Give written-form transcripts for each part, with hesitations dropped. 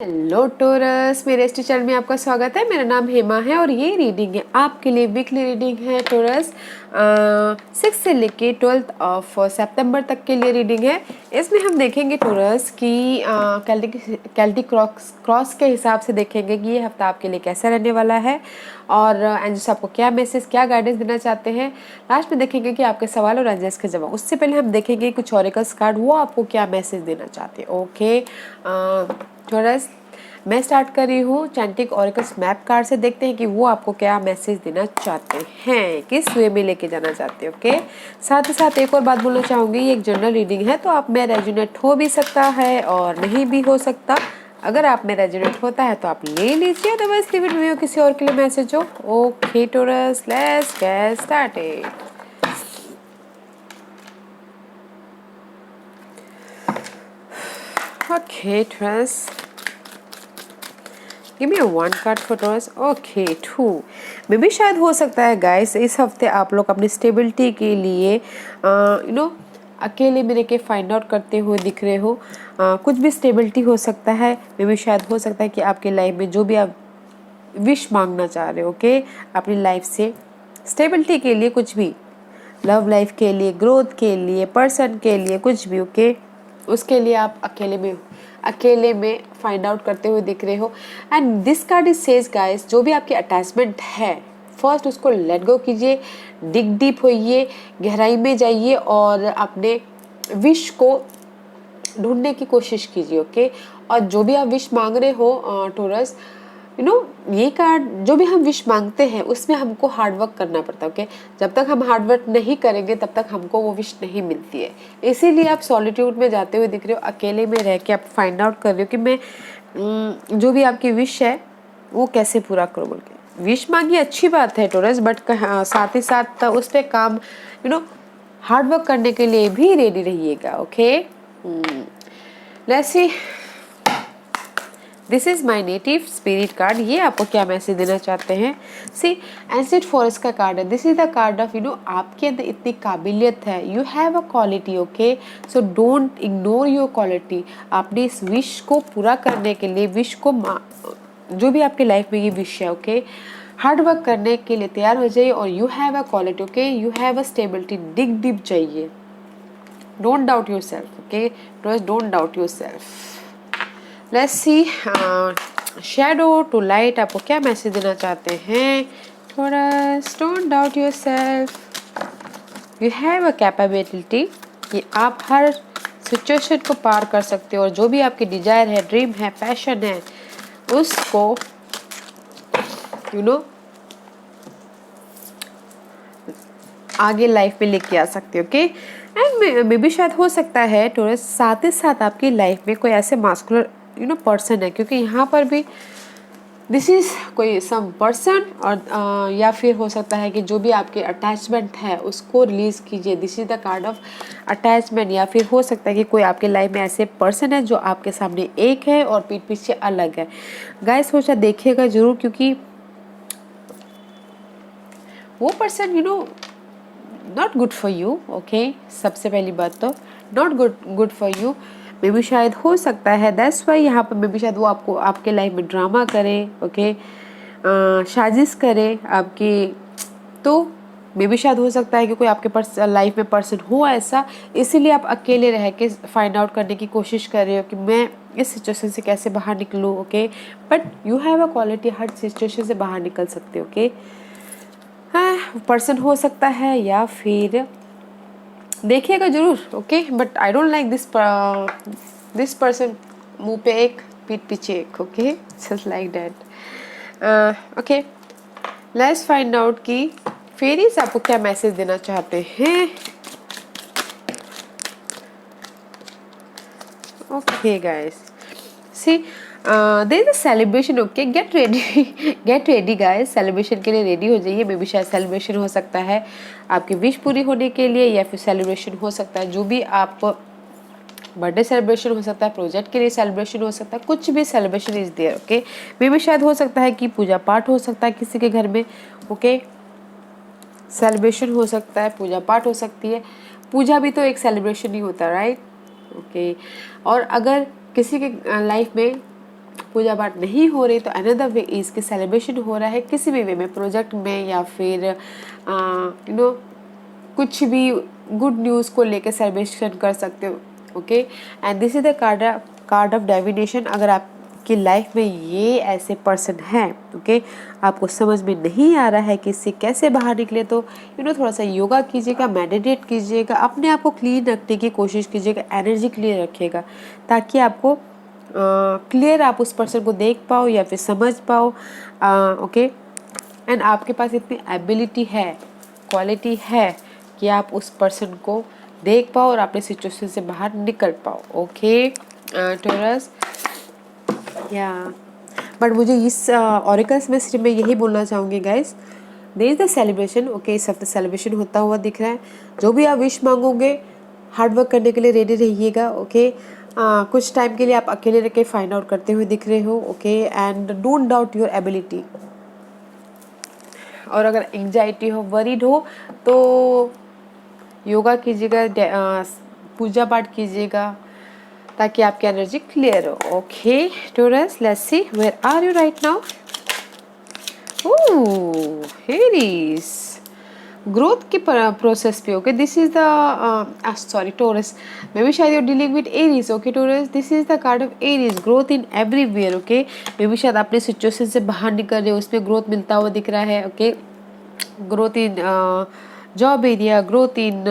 Hello torus, मेरे ST channel में आपका स्वागत है। मेरा नाम हेमा है और ये रीडिंग है आपके लिए वीकली रीडिंग है टोरस। 6 से लेके 12 ऑफ सितंबर तक के लिए रीडिंग है। इसमें हम देखेंगे टोरस कि कैल्टी क्रॉस के हिसाब से देखेंगे कि ये हफ्ता आपके लिए कैसा रहने वाला है और एंजल्स आपको क्या मैसेज क्या गाइडेंस देना चाहते हैं। लास्ट में देखेंगे कि आपके सवाल और एंजल्स के जवाब। उससे पहले हम देखेंगे कुछ ऑरेकल्स कार्ड वो आपको क्या मैसेज देना चाहते हैं। ओके टोरस, मैं स्टार्ट कर रही हूँ चैंटिक ऑरेकल्स मैप कार्ड से। देखते हैं कि वो आपको क्या मैसेज देना चाहते हैं, किस वे में लेके जाना चाहते हैं। ओके, साथ ही साथ एक और बात बोलना चाहूँगी, ये एक जनरल रीडिंग है तो आप में रेजोनेट हो भी सकता है और नहीं भी हो सकता। अगर आप में रेजोनेट होता है तो आप ले लीजिए, अदरवाइज लिव इट में किसी और के लिए मैसेज हो। Okay Taurus, let's get started. Okay Taurus, give me one card for Taurus. Okay 2 मे भी शायद हो सकता है गाइस इस हफ्ते आप लोग अपनी स्टेबिलिटी के लिए अकेले में रह के फाइंड आउट करते हुए दिख रहे हो। कुछ भी स्टेबिलिटी हो सकता है, मे भी शायद हो सकता है कि आपके लाइफ में जो भी आप विश मांगना चाह रहे हो, ओके, अपनी लाइफ से स्टेबिलिटी के लिए, कुछ भी लव लाइफ के लिए, ग्रोथ के लिए, पर्सन के लिए, कुछ भी, ओके, उसके लिए आप अकेले में फाइंड आउट करते हुए दिख रहे हो। And this card is says guys, जो भी आपकी अटैचमेंट है फर्स्ट उसको लेट गो कीजिए, डिग डीप होइए, गहराई में जाइए और अपने विश को ढूंढने की कोशिश कीजिए। ओके, और जो भी आप विश मांग रहे हो टोरस, ये कार्ड, जो भी हम विश मांगते हैं उसमें हमको हार्डवर्क करना पड़ता है। ओके, जब तक हम हार्डवर्क नहीं करेंगे तब तक हमको वो विश नहीं मिलती है। इसीलिए आप सॉलिट्यूड में जाते हुए दिख रहे हो, अकेले में रह के आप फाइंड आउट कर रहे हो कि मैं जो भी आपकी विश है वो कैसे पूरा करूँ बोल के। विश मांगी अच्छी बात है टोरस, बट साथ ही साथ उस पर काम हार्डवर्क करने के लिए भी रेडी रहिएगा। Okay, let's C, this is my native spirit card. ये आपको क्या मैसेज देना चाहते हैं। सी, एंसेंट फॉरेस्ट का कार्ड है। This is the card of आपके अंदर इतनी काबिलियत है, you have a quality. Okay, so don't ignore your quality. आपने इस विश को पूरा करने के लिए, विश को जो भी आपकी लाइफ में ये विश है, ओके, हार्ड वर्क करने के लिए तैयार हो जाइए और you have a quality. Okay, you have a stability, dig deep चाहिए, don't doubt yourself. Okay, don't doubt yourself. Let's see, shadow to light आपको क्या मैसेज देना चाहते हैं। थोड़ा don't doubt yourself, you have a capability कि आप हर situation को पार कर सकते हो और जो भी आपकी डिजायर है, ड्रीम है, पैशन है, उसको आगे लाइफ में लेके आ सकते हो। ओके, एंड मे भी शायद हो सकता है टोरस साथ ही साथ आपकी लाइफ में कोई ऐसे मास्कुलर पर्सन है, क्योंकि यहाँ पर भी दिस इज कोई सम पर्सन, और या फिर हो सकता है कि जो भी आपके अटैचमेंट है उसको रिलीज कीजिए। This is the card of attachment. या फिर हो सकता है कि कोई आपके लाइफ में ऐसे पर्सन है जो आपके सामने एक है और पीठ पीछे अलग है। गाइस सोचा देखिएगा जरूर, क्योंकि वो person not good for you. Okay, सबसे पहली बात तो नॉट गुड फॉर यू। मे भी शायद हो सकता है दैट्स वाई यहाँ पर मे भी शायद वो आपको आपके लाइफ में ड्रामा करे, ओके, साजिश करे आपकी। तो मे भी शायद हो सकता है कि कोई आपके लाइफ में पर्सन हो ऐसा, इसीलिए आप अकेले रह के फाइंड आउट करने की कोशिश कर रहे हो कि मैं इस सिचुएशन से कैसे बाहर निकलूँ। Okay, but you have a quality, her situation से बाहर निकल सकते हो। ओके, हाँ, पर्सन हो सकता है या फिर देखिएगा जरूर। Okay, but I don't like this person, मुंह पे एक पीठ पीछे एक। Okay, just like that. Okay, let's find out कि फेरीज आपको क्या मैसेज देना चाहते हैं। Okay guys, see, there is a celebration. Okay, get ready get ready guys, celebration के लिए रेडी हो जाइए। मे बी शायद सेलिब्रेशन हो सकता है आपकी विश पूरी होने के लिए, या फिर सेलिब्रेशन हो सकता है जो भी आप बर्थडे सेलिब्रेशन हो सकता है, प्रोजेक्ट के लिए सेलिब्रेशन हो सकता है, कुछ भी celebration is there. Okay, maybe शायद हो सकता है कि पूजा पाठ हो सकता है किसी के घर में। ओके, सेलिब्रेशन हो सकता है, पूजा पाठ हो सकती है। पूजा भी तो एक सेलिब्रेशन ही होता है, राइट। ओके, और अगर किसी के लाइफ में पूजा पाठ नहीं हो रही तो अनदर वे इज़ की सेलिब्रेशन हो रहा है किसी भी वे में, प्रोजेक्ट में या फिर यू नो कुछ भी गुड न्यूज़ को लेकर सेलिब्रेशन कर सकते हो। Okay, and this is the card of divination. अगर आपकी लाइफ में ये ऐसे पर्सन हैं, ओके, आपको समझ में नहीं आ रहा है कि इससे कैसे बाहर निकले, तो थोड़ा सा योगा कीजिएगा, मेडिटेट कीजिएगा, अपने आप को क्लीन रखने की कोशिश कीजिएगा, एनर्जी क्लियर रखिएगा, ताकि आपको क्लियर आप उस पर्सन को देख पाओ या फिर समझ पाओ। ओके, एंड आपके पास इतनी एबिलिटी है, क्वालिटी है कि आप उस पर्सन को देख पाओ और अपने सिचुएशन से बाहर निकल पाओ। ओके टॉरस, या बट मुझे इस ऑरिकल्स में सिर्फ मैं यही बोलना चाहूँगी guys, there is the celebration. Okay, इस हफ्ते सेलिब्रेशन होता हुआ दिख रहा है। जो भी आप विश मांगोगे, हार्ड वर्क करने के लिए रेडी रहिएगा। ओके, कुछ टाइम के लिए आप अकेले रह के फाइंड आउट करते हुए दिख रहे हो। Okay, and don't doubt your ability. और अगर एंग्जाइटी हो, वरीड हो, तो योगा कीजिएगा, पूजा पाठ कीजिएगा, ताकि आपकी एनर्जी क्लियर हो। Okay Taurus, let's see where are you right now. Oh, Aries, growth की प्रोसेस पे। Okay, this is the sorry Taurus, maybe शायद you dealing with Aries. Okay Taurus, this is the card of Aries, growth in everywhere. Okay, maybe शायद अपने situation से बाहर निकल रहे हो, उसमें ग्रोथ मिलता हुआ दिख रहा है। Okay, growth in job area, growth in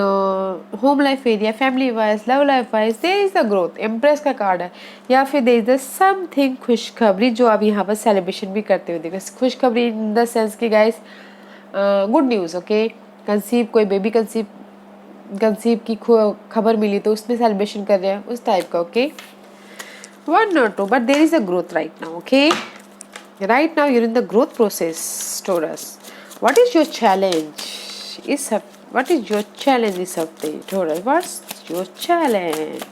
home life area, family wise, love life wise, there is the growth. Empress का कार्ड है, या फिर देयर इज द समथिंग, खुशखबरी, जो आप यहाँ पर सेलिब्रेशन भी करते हुए देखो। खुशखबरी इन द सेंस की guys, good news. Okay, conceive, कोई बेबी कंसीव की खबर मिली तो उसमें सेलिब्रेशन कर रहे हैं, उस टाइप का। ओके, वन और two, but there is a growth right now. Okay, right now you're in the growth process Taurus. What is your challenge? What is your challenge this hafte, Taurus? What's your challenge?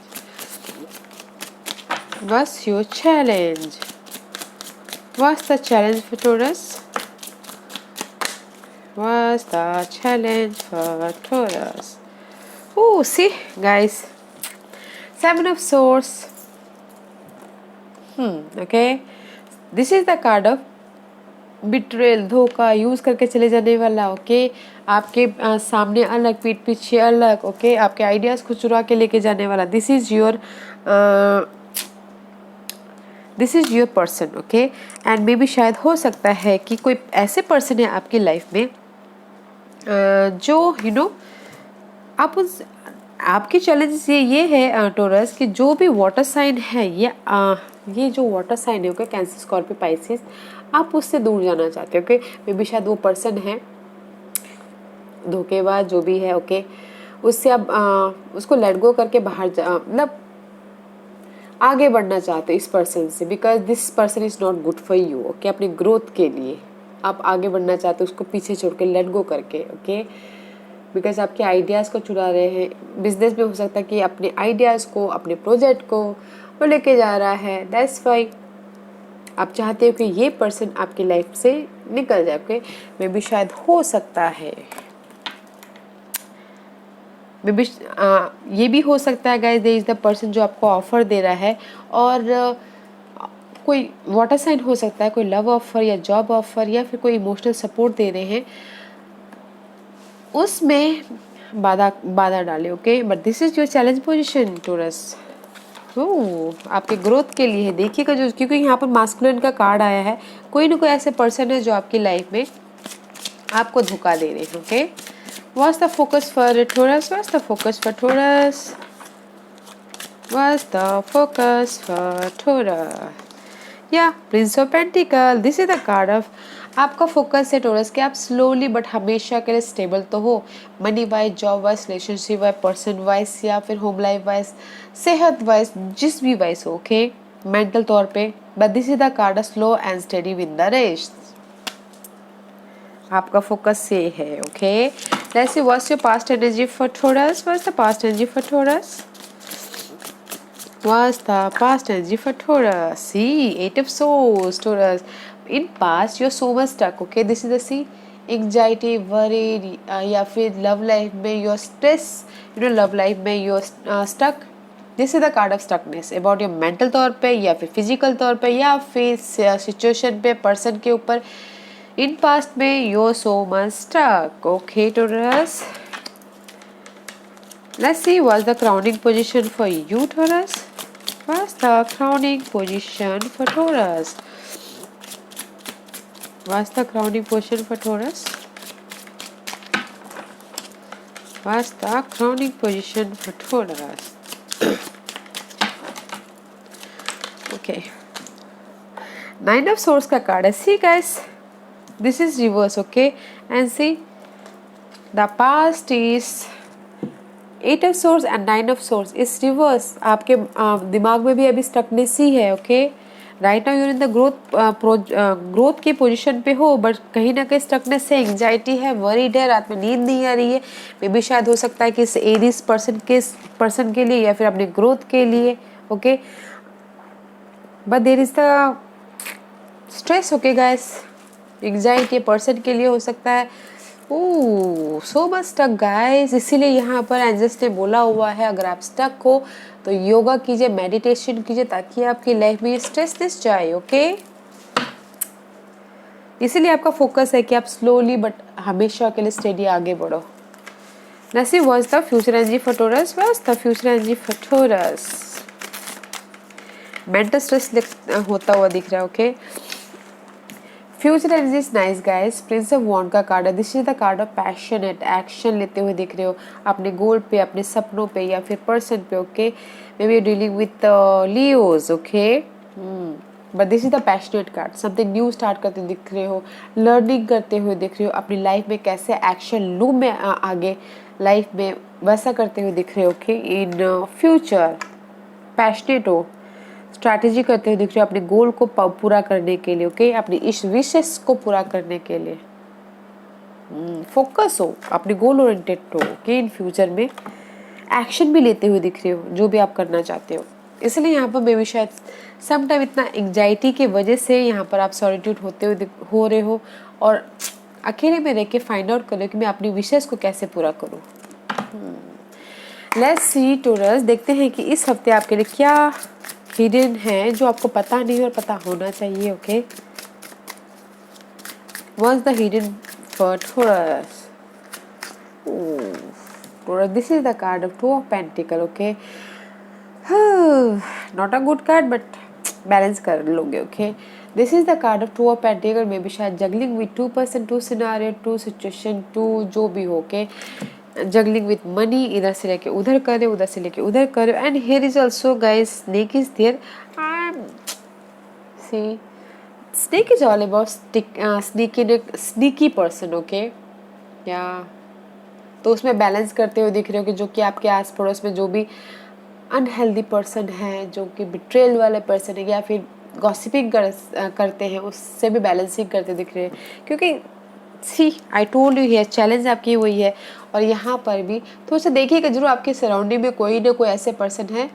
What's your challenge? What's the challenge for Taurus? What's the challenge for Taurus? Oh, see, guys, Seven of Swords. Okay, this is the card of betrayal, धोखा, use करके चले जाने वाला। Okay, आपके सामने अलग, पीठ पीछे अलग। ओके, आपके आइडियाज़ को चुरा के लेके जाने वाला। This is your person. Okay, and may be शायद हो सकता है कि कोई ऐसे पर्सन है आपकी लाइफ में जो आपकी चैलेंज ये है टॉरस, कि जो भी वाटर साइन है, ये जो वाटर साइन है, ओके, कैंसर, स्कॉर्पियो, पाइसेस, आप उससे दूर जाना चाहते हो। ओके, मे बी शायद वो पर्सन है धोखेबाज, जो भी है। ओके, उससे आप उसको लेट गो करके बाहर मतलब आगे बढ़ना चाहते हो इस पर्सन से, because this person is not good for you. Okay, अपनी ग्रोथ के लिए आप आगे बढ़ना चाहते हो, उसको पीछे छोड़ के, लेट गो करके। ओके, बिकॉज आपके आइडियाज़ को चुरा रहे हैं। बिजनेस में हो सकता है कि अपने आइडियाज़ को, अपने प्रोजेक्ट को वो लेके जा रहा है। दैट्स वाई आप चाहते हो कि ये पर्सन आपकी लाइफ से निकल जाए। ओके, मे बी शायद हो सकता है, मे बी ये भी हो सकता है guys, there is the person जो आपको ऑफर दे रहा है, और कोई वाटर साइन हो सकता है, कोई लव ऑफर या जॉब ऑफर या फिर कोई इमोशनल सपोर्ट दे रहे हैं, उसमें बाधा डाले। Okay, but this is your challenge position taurus. आपके ग्रोथ के लिए देखिएगा, जो क्योंकि यहाँ पर मास्कुलिन का कार्ड आया है, कोई ना कोई ऐसे पर्सन है जो आपकी लाइफ में आपको धोखा दे रहे हैं। Okay, what's the focus for Taurus? What's the focus for Taurus? What's the focus for Taurus? या prince of pentacle, this is the card of, आपका फोकस है टॉरस कि आप स्लोली बट हमेशा के लिए स्टेबल तो हो, money wise, job wise, relationship wise, person wise, या फिर होम लाइफ वाइज, सेहत वाइज, जिस भी वाइज हो। ओके, मेंटल तौर पे, but this is the card of slow and steady win the race. आपका फोकस ये है। Okay, let's see what's your past energy for Taurus. What's the past energy for Taurus? What's the past energy for Taurus? See, Eight of Swords, Taurus. In past, you're so much stuck. Okay, this is the see, anxiety, worry, या फिर love life में you're stress. Love life में you're stuck. This is the card of stuckness about your mental तौर पे या फिर physical तौर पे या फिर सिचुएशन पे, पर्सन के ऊपर। इन पास्ट में you so much stuck. Okay Taurus, let's see what's the crowning position for you Taurus. What's the crowning position for Taurus? What's the crowning position for Taurus? What's the crowning position for Taurus? Okay, Nine of Swords का card है। See guys, this is reverse, okay, and see the past is eight of swords and nine of swords is reverse. आपके दिमाग में भी अभी stuckness ही है। Okay, right now you're in the growth की पोजीशन पे हो, बट कहीं ना कहीं स्टकनेस है, एंग्जाइटी है, वरीड है, रात में नींद नहीं आ रही है। मे बी शायद हो सकता है कि इस एरीज पर्सन के लिए या फिर अपने ग्रोथ के लिए। Okay, but there is the stress. Okay guys, anxiety person के लिए हो सकता है। सो मच स्टक गाइस, इसीलिए यहाँ पर एंजल्स ने बोला हुआ है अगर आप स्टक हो तो योगा कीजिए, मेडिटेशन कीजिए, ताकि आपकी लाइफ में स्ट्रेसनेस जाए। ओके, इसीलिए आपका फोकस है कि आप स्लोली बट हमेशा के लिए स्टेडी आगे बढ़ो। Let's see what's the future energy for Taurus. What's the future energy for Taurus? Mental stress होता हुआ दिख रहा है। Okay, future energy is nice guys. Prince of wand का कार्ड है। This is the card of passionate, action लेते हुए दिख रहे हो अपने गोल पे, अपने सपनों पे या फिर पर्सन पे। Okay, may be dealing with Leos. Okay, but this is the passionate card. Something new start करते दिख रहे हो, लर्निंग करते हुए दिख रहे हो, अपनी लाइफ में कैसे एक्शन लूँ मैं आगे लाइफ में वैसा करते हुए दिख रहे हो। ओके, इन फ्यूचर पैशनेट हो, स्ट्रैटेजी करते हुए दिख रहे हो अपने गोल को पूरा करने के लिए। ओके, अपनी इस विशेष को पूरा करने के लिए फोकस हो, अपने गोल ओरिएंटेड हो। ओके, इन फ्यूचर में एक्शन भी लेते हुए दिख रहे हो जो भी आप करना चाहते हो। इसलिए यहाँ पर मे भी शायद सम टाइम इतना एंग्जाइटी की वजह से यहाँ पर आप सॉलिट्यूड होते हुए हो रहे हो और अकेले में रह के फाइंड आउट कर रहे हो कि मैं अपनी विशेष को कैसे पूरा करूँ। लेट्स सी टॉरस, देखते हैं कि इस हफ्ते आपके लिए क्या हिडन है जो आपको पता नहीं और पता होना चाहिए। Okay, what's the hidden for taurus? Taurus, this is the card of two of pentacle. Okay, not a good card but balance कर लोगे। Okay, this is the card of two of pentacle. May be शायद juggling with 2%, 2 scenario, 2 situation, 2 जो भी हो। Okay, juggling with money, इधर से लेके उधर करे, उधर से लेके उधर करे। and here is also guys snake is there. See, snake is all about sneaky person. okay, या तो उसमें बैलेंस करते हुए दिख रहे हो कि जो कि आपके आस पड़ोस में जो भी अनहेल्दी पर्सन है, जो कि बिट्रेल वाले पर्सन है या फिर गॉसिपिंग करते हैं, उससे भी बैलेंसिंग करते दिख रहे हैं। क्योंकि see I told you here challenge आपकी वही है। और यहाँ पर भी तो उसे देखिएगा जरूर आपके सराउंडिंग में कोई ना कोई ऐसे पर्सन है,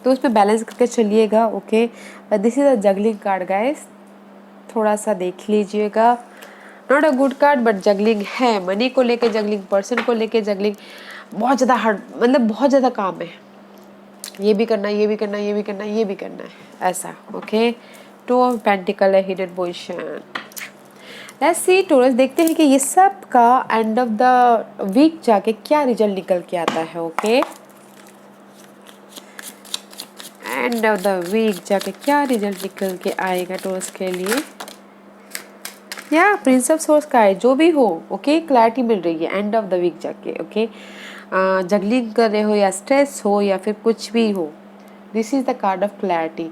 तो उसमें बैलेंस करके चलिएगा। Okay, but this is a juggling card guys, थोड़ा सा देख लीजिएगा। Not a good card but juggling है, मनी को लेके जगलिंग, पर्सन को लेके जगलिंग, बहुत ज़्यादा हार्ड, मतलब बहुत ज़्यादा काम है, ये भी करना, ये भी करना, ये भी करना, ये भी करना है, ऐसा। ओके, टू ऑफ पेंटिकल है, hidden position. Let's see taurus, देखते हैं कि ये सब का एंड ऑफ द वीक जाके क्या रिजल्ट निकल के आता है। Okay, end of the week जाके क्या रिजल्ट निकल के आएगा टॉरस के लिए। या प्रिंस ऑफ सोर्स का है, जो भी हो। ओके, क्लैरिटी मिल रही है एंड ऑफ द वीक जाके। ओके, जगलिंग कर रहे हो या स्ट्रेस हो या फिर कुछ भी हो, this is the card of clarity.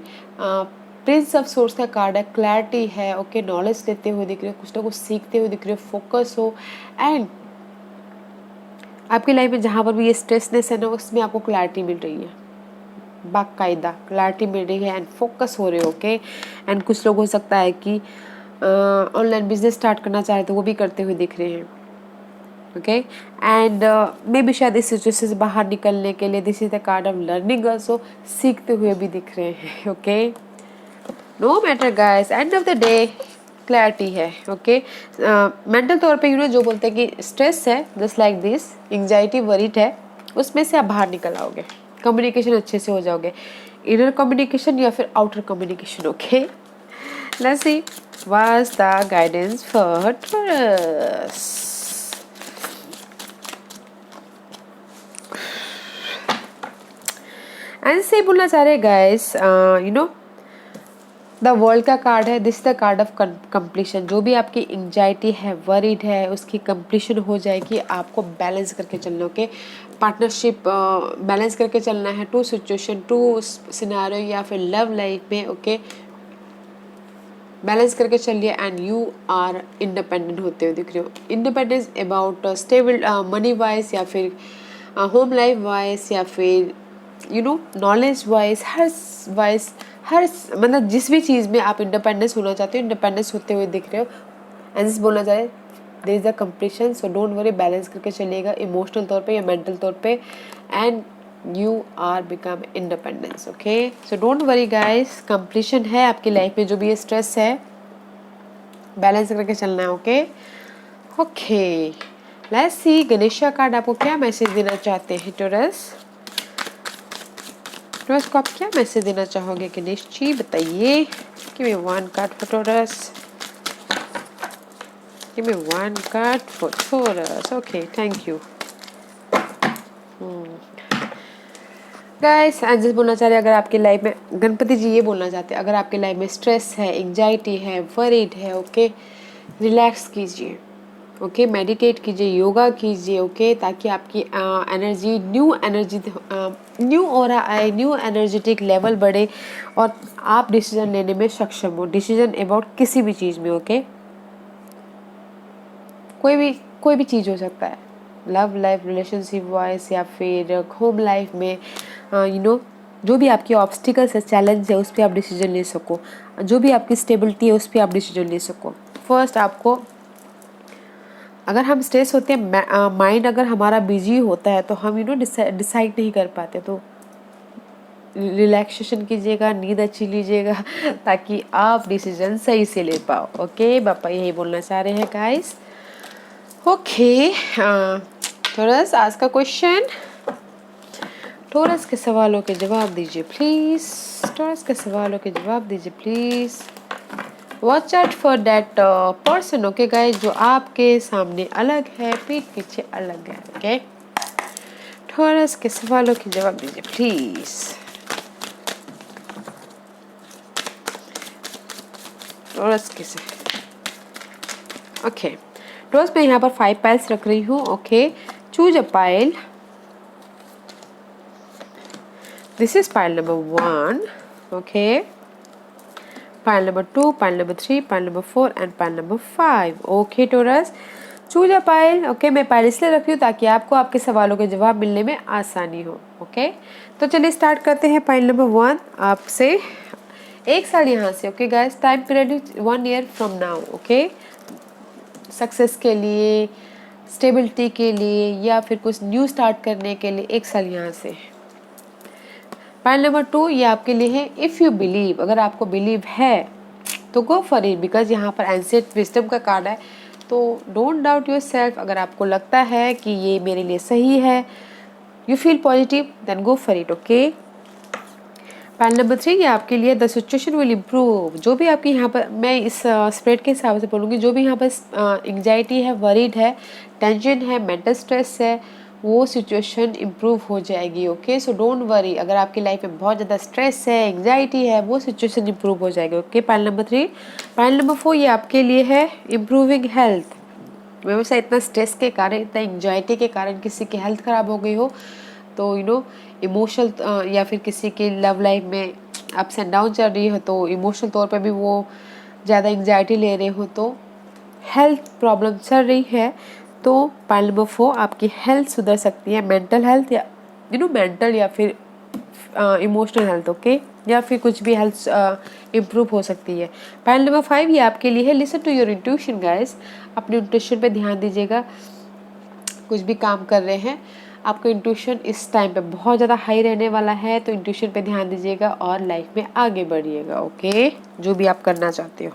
Prince of source का कार्ड है, क्लैरिटी है। ओके, नॉलेज लेते हुए दिख रहे हो, कुछ ना कुछ सीखते हुए दिख रहे हो, फोकस हो। एंड आपकी लाइफ में जहाँ पर भी ये स्ट्रेसनेस है ना, उसमें आपको क्लैरिटी मिल रही है, बाकायदा क्लैरिटी मिल रही है एंड फोकस हो रहे हो। ओके, एंड कुछ लोग हो सकता है कि ऑनलाइन बिजनेस स्टार्ट करना चाहे तो वो भी करते हुए दिख रहे हैं। ओके, एंड मे बी शायद इस सिचुएशन से बाहर निकलने के लिए this is the card of learning also, सीखते हुए भी दिख रहे हैं। Okay, no matter guys, end of the day clarity है। ओके, मेंटल तौर पे जो बोलते हैं कि स्ट्रेस है, just like this anxiety worried है, उसमें से आप बाहर निकल आओगे, कम्युनिकेशन अच्छे से हो जाओगे, इनर कम्युनिकेशन या फिर outer communication. Okay, let's see what's the guidance for taurus. ऐसे बोलना चाह रहे guys, you know the world का कार्ड है, this the card of completion. जो भी आपकी एंजाइटी है, वरीड है, उसकी कंप्लीशन हो जाएगी। आपको बैलेंस करके चलना, ओके, पार्टनरशिप बैलेंस करके चलना है, टू सिचुएशन, टू सिनेरियो या फिर लव लाइफ में, ओके, बैलेंस करके चलिए। एंड यू आर इंडिपेंडेंट होते हुए दिख रहे हो। Independence about stable money wise या फिर होम लाइफ वाइज या फिर यू नो नॉलेज वाइज, हर मतलब जिस भी चीज़ में आप इंडिपेंडेंस होना चाहते हो, इंडिपेंडेंस होते हुए दिख रहे हो। एंड जिस बोलना चाह रहे there is a completion, so don't worry, balance करके चलिएगा इमोशनल तौर पे या मेंटल तौर पे। And you are become independence, okay, so don't worry guys, completion है आपकी लाइफ में। जो भी स्ट्रेस है, बैलेंस करके चलना है, okay. Okay, let's C Ganesha card आपको क्या मैसेज देना चाहते हैं टॉरस। टॉरस को आप क्या मैसेज देना चाहोगे गणेश जी, बताइए। Give me one card for Taurus, give me one card for Taurus. Okay, thank you guys. Angels बोलना चाह रहे हैं, अगर आपकी लाइफ में, गणपति जी ये बोलना चाहते हैं, अगर आपकी लाइफ में स्ट्रेस है, एंजाइटी है, वरीड है, ओके, रिलैक्स कीजिए, ओके, मेडिटेट कीजिए, योगा कीजिए, ओके, ताकि आपकी एनर्जी, न्यू ऑरा आए, न्यू एनर्जेटिक लेवल बढ़े और आप डिसीजन लेने में सक्षम हो। डिसीजन अबाउट किसी भी चीज़ में, ओके, कोई भी चीज़ हो सकता है, लव लाइफ, रिलेशनशिप वाइज या फिर होम लाइफ में, यू नो जो भी आपकी ऑब्स्टिकल्स है, चैलेंज है, उस पर आप डिसीजन ले सको। जो भी आपकी स्टेबिलिटी है, उस पर आप डिसीजन ले सको। फर्स्ट आपको, अगर हम स्ट्रेस होते हैं, माइंड अगर हमारा बिजी होता है तो हम डिसाइड नहीं कर पाते। तो रिलैक्सेशन कीजिएगा, नींद अच्छी लीजिएगा ताकि आप डिसीजन सही से ले पाओ, ओके। पापा यही बोलना चाह रहे हैं गाइस। ओके, टॉरस आज का क्वेश्चन, टॉरस के सवालों के जवाब दीजिए प्लीज। टॉरस के सवालों के जवाब दीजिए please. Watch out for that person, okay guys, जो आपके सामने अलग है, पीठ पीछे अलग है, ओके। टॉरस के सवालों के जवाब दीजिए प्लीज। टॉरस के से, ओके, टॉरस मैं यहाँ पर 5 पाइल्स रख रही हूँ, okay. Choose a pile. This is pile number 1, okay. Pile number 2, pile number 3, pile number 4 and pile number 5. Okay, Taurus. Choose a pile. Okay, मैं पाइल इसलिए रखी हूँ ताकि आपको आपके सवालों के जवाब मिलने में आसानी हो, ओके। तो चलिए स्टार्ट करते हैं। पाइल नंबर 1 आपसे 1 साल यहाँ से, okay guys. Time period 1 year from now, okay. Success के लिए, स्टेबिलिटी के लिए या फिर कुछ न्यू स्टार्ट करने के लिए 1 साल यहाँ से। पाइल नंबर 2 ये आपके लिए है। इफ़ यू बिलीव, अगर आपको बिलीव है तो गो फॉर इट, बिकॉज यहाँ पर एंसेंट विजडम का कार्ड है। तो डोंट डाउट योर सेल्फ। अगर आपको लगता है कि ये मेरे लिए सही है, you feel positive, then go for it, okay. Pile number 3 ये आपके लिए, द सिचुएशन विल इम्प्रूव। जो भी आपकी यहाँ पर, मैं इस स्प्रेड के हिसाब से बोलूँगी, जो भी यहाँ पर एंग्जाइटी है, वरीड है, टेंशन है, मेंटल स्ट्रेस है, वो सिचुएशन इम्प्रूव हो जाएगी, ओके। So don't worry. अगर आपकी लाइफ में बहुत ज़्यादा स्ट्रेस है, एंग्जाइटी है, वो सिचुएशन इम्प्रूव हो जाएगी, okay. Pile number 3। Pile number 4 ये आपके लिए है, इम्प्रूविंग हेल्थ। वैसा इतना स्ट्रेस के कारण, इतना एंग्जाइटी के कारण किसी की हेल्थ ख़राब हो गई हो, तो यू नो इमोशनल या फिर किसी की लव लाइफ में अप्स एंड डाउन चल रही हो, तो इमोशनल तौर पे भी वो ज़्यादा एंग्जाइटी ले रहे हो, तो हेल्थ प्रॉब्लम चल रही है, तो पाइल नंबर 4 आपकी हेल्थ सुधर सकती है। मेंटल हेल्थ या मेंटल या फिर इमोशनल हेल्थ, ओके, या फिर कुछ भी हेल्थ इम्प्रूव हो सकती है। पाइल नंबर 5 ये आपके लिए है, listen to your intuition guys. अपने इंट्यूशन पे ध्यान दीजिएगा। कुछ भी काम कर रहे हैं, आपका इंट्यूशन इस टाइम पे बहुत ज़्यादा हाई रहने वाला है, तो इंट्यूशन पे ध्यान दीजिएगा और लाइफ में आगे बढ़िएगा, ओके, जो भी आप करना चाहते हो।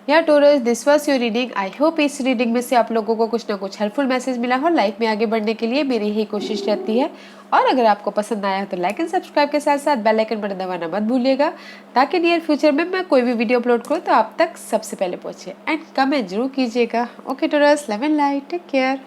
या taurus, this was your reading. I hope इस रीडिंग में से आप लोगों को कुछ ना कुछ हेल्पफुल मैसेज मिला हो। लाइफ में आगे बढ़ने के लिए मेरी यही कोशिश रहती है। और अगर आपको पसंद आया हो तो लाइक एंड सब्सक्राइब के साथ साथ बेल आइकन बटन दबाना मत भूलिएगा, ताकि नियर फ्यूचर में मैं कोई भी वीडियो अपलोड करूँ तो आप तक सबसे पहले पहुँचे। एंड कमेंट जरूर कीजिएगा। Okay Taurus, love and light, take care.